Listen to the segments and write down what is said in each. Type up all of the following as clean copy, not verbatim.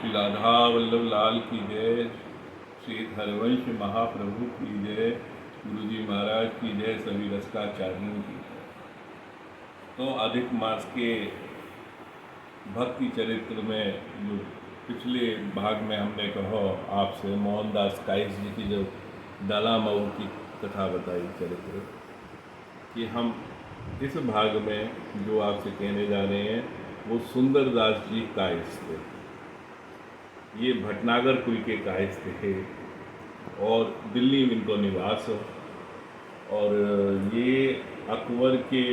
श्री राधा वल्लभ लाल की जय, श्री हरवंश महाप्रभु की जय, गुरु जी महाराज की जय, सभी रसकाचार्यों की जय। तो अधिक मास के भक्ति चरित्र में जो पिछले भाग में हमने कहा आपसे मोहनदास काइस जी की जो डाला मऊ की कथा बताई चरित्र, कि हम इस भाग में जो आपसे कहने जा रहे हैं वो सुंदरदास जी काइस थे। ये भटनागर कुल के काइस थे और दिल्ली में इनको निवास हो, और ये अकबर के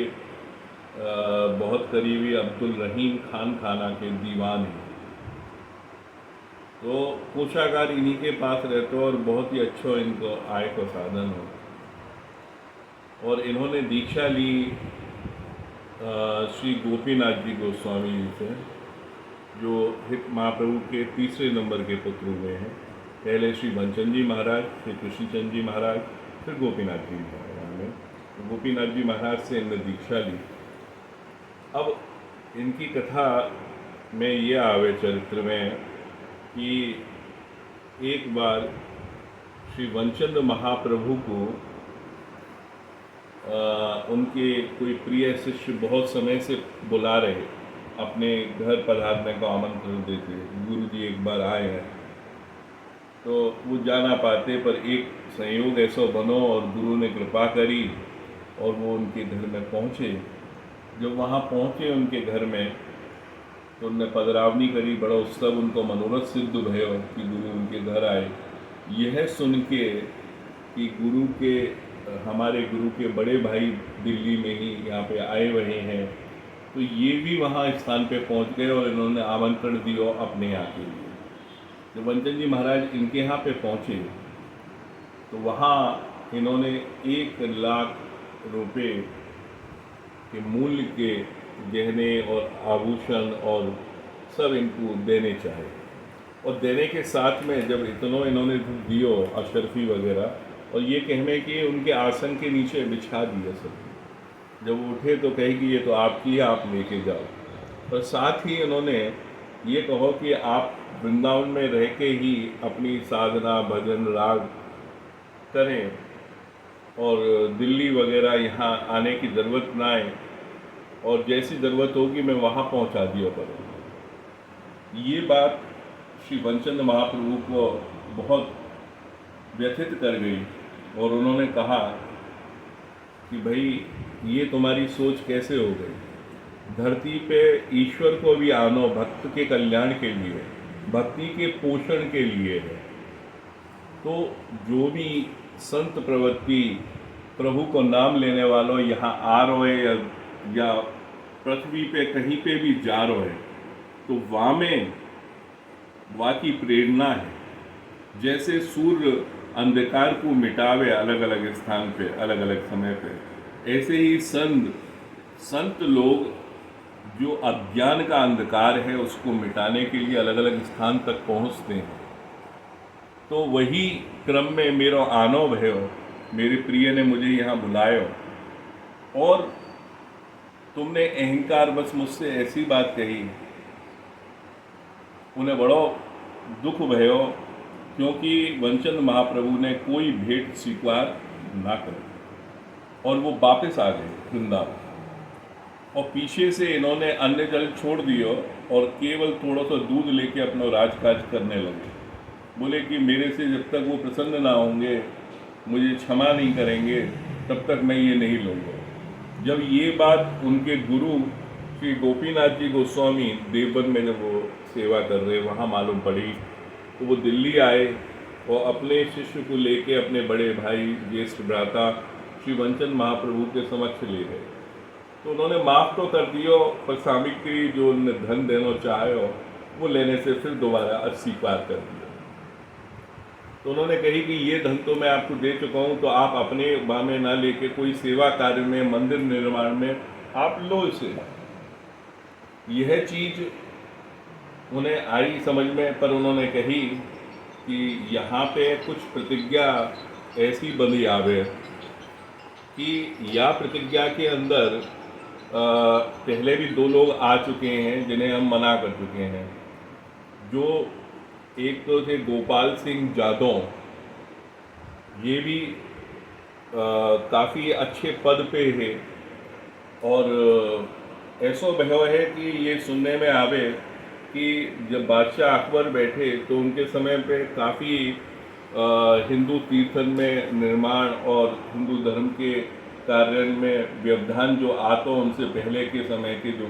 बहुत करीबी अब्दुल रहीम खान खाना के दीवान हैं। तो कोषागार इन्हीं के पास रहते और बहुत ही अच्छा इनको आय का साधन हो। और इन्होंने दीक्षा ली श्री गोपीनाथ जी गोस्वामी जी से, जो हित महाप्रभु के तीसरे नंबर के पुत्र हुए हैं। पहले श्री बंचन जी महाराज, फिर कृष्णचंद जी महाराज, फिर गोपीनाथ जी महाराज ने। तो गोपीनाथ जी महाराज से इनने दीक्षा ली। अब इनकी कथा में ये आवे चरित्र में कि एक बार श्री वंचंद महाप्रभु को उनके कोई प्रिय शिष्य बहुत समय से बुला रहे, अपने घर पधारने का आमंत्रण देते। गुरु जी एक बार आए हैं तो वो जा ना पाते, पर एक संयोग ऐसा बनो और गुरु ने कृपा करी और वो उनके घर में पहुँचे। जब वहाँ पहुँचे उनके घर में तो उनने पधरावनी करी, बड़ा उत्सव उनको मनोरथ सिद्ध भयो कि गुरु उनके घर आए। यह सुन के कि हमारे गुरु के बड़े भाई दिल्ली में ही यहाँ पे आए हुए हैं, तो ये भी वहाँ स्थान पे पहुँच गए और इन्होंने आमंत्रण दिया अपने यहाँ के लिए। जब वंचन जी महाराज इनके यहाँ पे पहुँचे तो वहाँ इन्होंने 1,00,000 रुपये के मूल्य के गहने और आभूषण और सब इनको देने चाहे। और देने के साथ में जब इतनों इन्होंने दियो अशरफी वगैरह, और ये कहने कि उनके आसन के नीचे बिछा दिया सब। जब वो उठे तो कहे कि ये तो आपकी है, आप लेके जाओ। और साथ ही इन्होंने ये कहो कि आप वृंदावन में रह के ही अपनी साधना भजन राग करें और दिल्ली वगैरह यहाँ आने की ज़रूरत ना आए, और जैसी ज़रूरत होगी मैं वहाँ पहुँचा दिया करूँगा। ये बात श्री वंचंद महाप्रभु को बहुत व्यथित कर गई और उन्होंने कहा कि भाई ये तुम्हारी सोच कैसे हो गई। धरती पे ईश्वर को भी आनो भक्त के कल्याण के लिए, भक्ति के पोषण के लिए है। तो जो भी संत प्रवृत्ति प्रभु को नाम लेने वालों यहाँ आ रहे या पृथ्वी पे कहीं पे भी जा रहे हैं, तो वहाँ की प्रेरणा है। जैसे सूर्य अंधकार को मिटावे अलग अलग स्थान पे अलग अलग समय पे, ऐसे ही संत लोग जो अज्ञान का अंधकार है उसको मिटाने के लिए अलग अलग स्थान तक पहुँचते हैं। तो वही क्रम में मेरा आनो भयो, मेरे प्रिय ने मुझे यहाँ बुलायो और तुमने अहंकार बस मुझसे ऐसी बात कही। उन्हें बड़ो दुख भयो क्योंकि वंचंद महाप्रभु ने कोई भेंट स्वीकार ना करी और वो वापस आ गए वृंदावन। और पीछे से इन्होंने अन्न जल छोड़ दियो और केवल थोड़ा सा दूध लेके अपना राजकाज करने लगे। बोले कि मेरे से जब तक वो प्रसन्न ना होंगे, मुझे क्षमा नहीं करेंगे, तब तक मैं ये नहीं लूँगा। जब ये बात उनके गुरु श्री गोपीनाथ जी गोस्वामी देवबंद में जब वो सेवा कर रहे वहाँ मालूम पड़ी, तो वो दिल्ली आए और अपने शिष्य को लेके अपने बड़े भाई ज्येष्ठ भ्राता श्री वंचंद महाप्रभु के समक्ष ले गए। तो उन्होंने माफ़ तो कर दियो, पर सामग्री जो उन्हें धन देना चाहे हो वो लेने से फिर दोबारा अस्वीकार कर दिया। तो उन्होंने कही कि ये धन तो मैं आपको दे चुका हूँ, तो आप अपने बामे ना लेके कोई सेवा कार्य में, मंदिर निर्माण में आप लो इसे। यह चीज़ उन्हें आई समझ में, पर उन्होंने कही कि यहाँ पे कुछ प्रतिज्ञा ऐसी बंधी आवे कि या प्रतिज्ञा के अंदर पहले भी 2 लोग आ चुके हैं जिन्हें हम मना कर चुके हैं। जो एक तो थे गोपाल सिंह जादव, ये भी काफ़ी अच्छे पद पे है। और ऐसो भयो है कि ये सुनने में आवे कि जब बादशाह अकबर बैठे तो उनके समय पे काफ़ी हिंदू तीर्थन में निर्माण और हिंदू धर्म के कार्य में व्यवधान जो आता उनसे पहले के समय के जो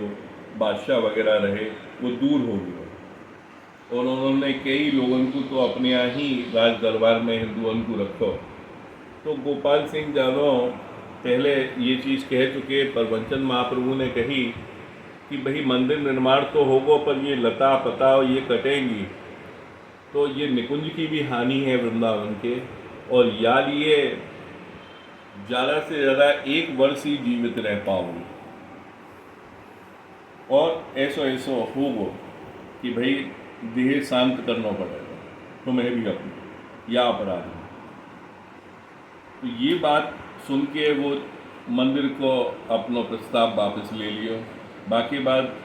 बादशाह वगैरह रहे वो दूर हो गए, और उन्होंने कई लोगों को तो अपने यहाँ ही राज दरबार में हिंदुओं को रखो। तो गोपाल सिंह जादव पहले ये चीज़ कह चुके, प्रवचन महाप्रभु ने कही कि भाई मंदिर निर्माण तो होगा पर ये लता पता ये कटेंगी तो ये निकुंज की भी हानि है वृंदावन के, और या लिए ज़्यादा से ज़्यादा 1 वर्ष ही जीवित रह पाओगे, और ऐसो होगो कि भाई देह शांत करना पड़ेगा तुम्हें भी अपनी या अपराध। तो ये बात सुन के वो मंदिर को अपना प्रस्ताव वापस ले लियो। बाकी बात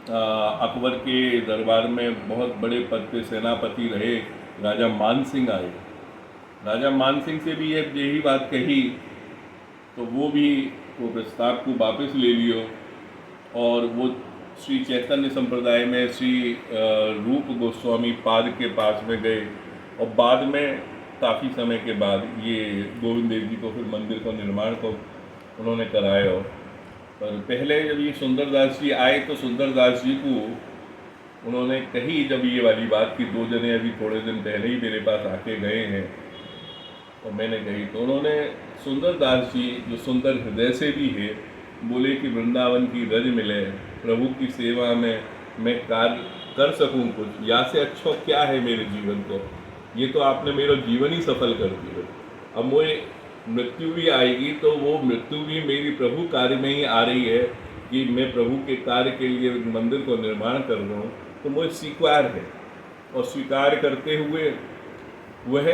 अकबर के दरबार में बहुत बड़े पद पे सेनापति रहे राजा मान सिंह आए। राजा मान सिंह से भी यही बात कही तो वो भी वो प्रस्ताव को वापस ले लियो, और वो श्री चैतन्य संप्रदाय में श्री रूप गोस्वामी पाद के पास में गए, और बाद में काफ़ी समय के बाद ये गोविंद देव जी को फिर मंदिर का निर्माण को उन्होंने कराया। पर पहले जब ये सुंदरदास जी आए तो सुंदरदास जी को उन्होंने कही जब ये वाली बात कि 2 जने अभी थोड़े दिन पहले ही मेरे पास आके गए हैं, और मैंने कही तो उन्होंने सुंदरदास जी जो सुंदर हृदय से भी है बोले कि वृंदावन की रज मिले, प्रभु की सेवा में मैं कार्य कर सकूं कुछ, या से अच्छा क्या है मेरे जीवन को, ये तो आपने मेरा जीवन ही सफल कर दिया। अब मुझे मृत्यु भी आएगी तो वो मृत्यु भी मेरी प्रभु कार्य में ही आ रही है कि मैं प्रभु के कार्य के लिए मंदिर को निर्माण कर रहा हूँ, तो मुझे स्वीकार है। और स्वीकार करते हुए वह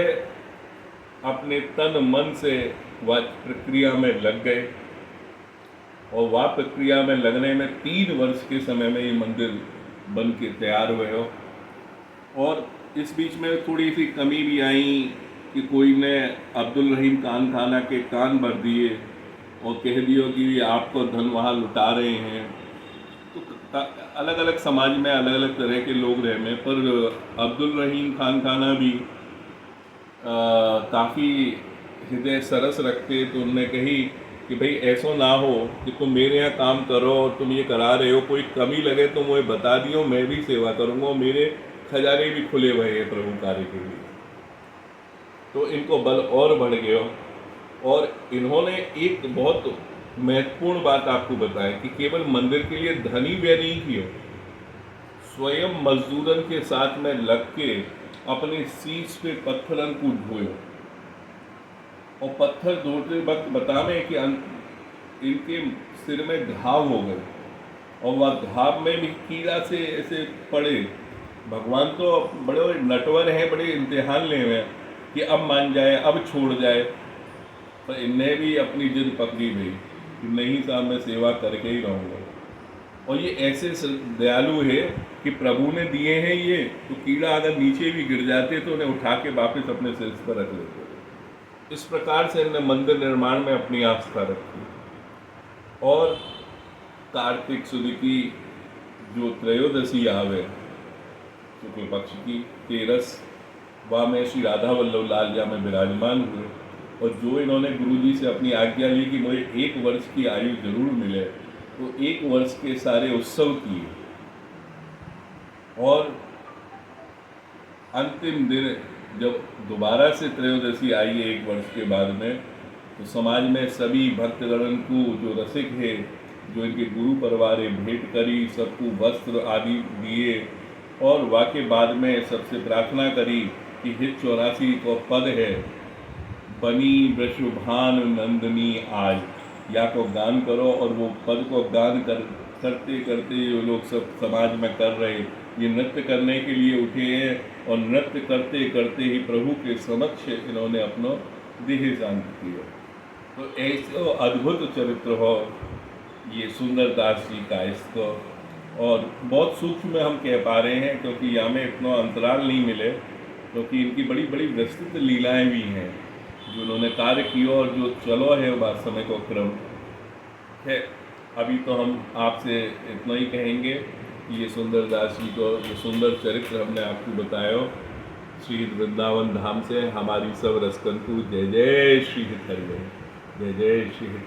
अपने तन मन से वह प्रक्रिया में लग गए, और वह प्रक्रिया में लगने में 3 वर्ष के समय में ये मंदिर बन के तैयार हुए हो। और इस बीच में थोड़ी सी कमी भी आई कि कोई ने अब्दुल रहीम कान खाना के कान भर दिए और कह दियो कि आपको धन वहाँ लुटा रहे हैं। तो अलग अलग समाज में अलग अलग तरह के लोग रहे में, पर अब्दुल रहीम खान खाना भी काफ़ी हृदय सरस रखते, तो उन्होंने कही कि भाई ऐसा ना हो कि तुम मेरे यहाँ काम करो और तुम ये करा रहे हो, कोई कमी लगे तो मुझे बता दियो, मैं भी सेवा करूँगा, मेरे खजाने भी खुले हुए हैं प्रभु कार्य के लिए। तो इनको बल और बढ़ गया, और इन्होंने एक बहुत महत्वपूर्ण बात आपको बताई कि केवल मंदिर के लिए धन ही व्यय नहीं किया, स्वयं मजदूरन के साथ में लग के अपने शीश पे पत्थरन को ढोयो, और पत्थर धोते वक्त बतावे कि इनके सिर में घाव हो गए, और वह घाव में भी कीड़ा से ऐसे पड़े। भगवान तो बड़े नटवर हैं, बड़े इम्तिहान ले हुए कि अब मान जाए, अब छोड़ जाए, पर इन्हें भी अपनी जिद पकड़ी गई कि नहीं साहब मैं सेवा करके ही रहूँगा। और ये ऐसे दयालु है कि प्रभु ने दिए हैं ये, तो कीड़ा अगर नीचे भी गिर जाते तो उन्हें उठा के वापस अपने सिर पर रख लेते। इस प्रकार से इन्हें मंदिर निर्माण में अपनी आस्था रखी। और कार्तिक सुद की जो त्रयोदशी आवे शुक्ल पक्ष की 13 वह में श्री राधा वल्लभ लाल जी में विराजमान हुए, और जो इन्होंने गुरु जी से अपनी आज्ञा ली कि मुझे 1 वर्ष की आयु जरूर मिले, तो 1 वर्ष के सारे उत्सव किए। और अंतिम दिन जब दोबारा से त्रयोदशी आई 1 वर्ष के बाद में, तो समाज में सभी भक्तगणों को जो रसिक है, जो इनके गुरु परिवार भेंट करी, सबको वस्त्र आदि दिए, और वाके बाद में सबसे प्रार्थना करी कि हित 84 को पद है, बनी वृषभान नंदनी आज, या को गान करो। और वो पद को गान करते करते जो लोग सब समाज में कर रहे, ये नृत्य करने के लिए उठे हैं, और नृत्य करते करते ही प्रभु के समक्ष इन्होंने अपना देह शांत किया। तो ऐसा अद्भुत चरित्र हो ये सुंदरदास जी का। इसको और बहुत सूक्ष्म हम कह पा रहे हैं क्योंकि यहाँ में इतना अंतराल नहीं मिले, क्योंकि इनकी बड़ी बड़ी विस्तृत लीलाएं भी हैं जो उन्होंने कार्य किया और जो चलो है बात समय को क्रम है। अभी तो हम आपसे इतना ही कहेंगे कि ये सुंदर दास जी को ये सुंदर चरित्र हमने आपको बताया श्री वृंदावन धाम से। हमारी सब रसकंतु जय जय श्री हरि, जय जय श्री हरि।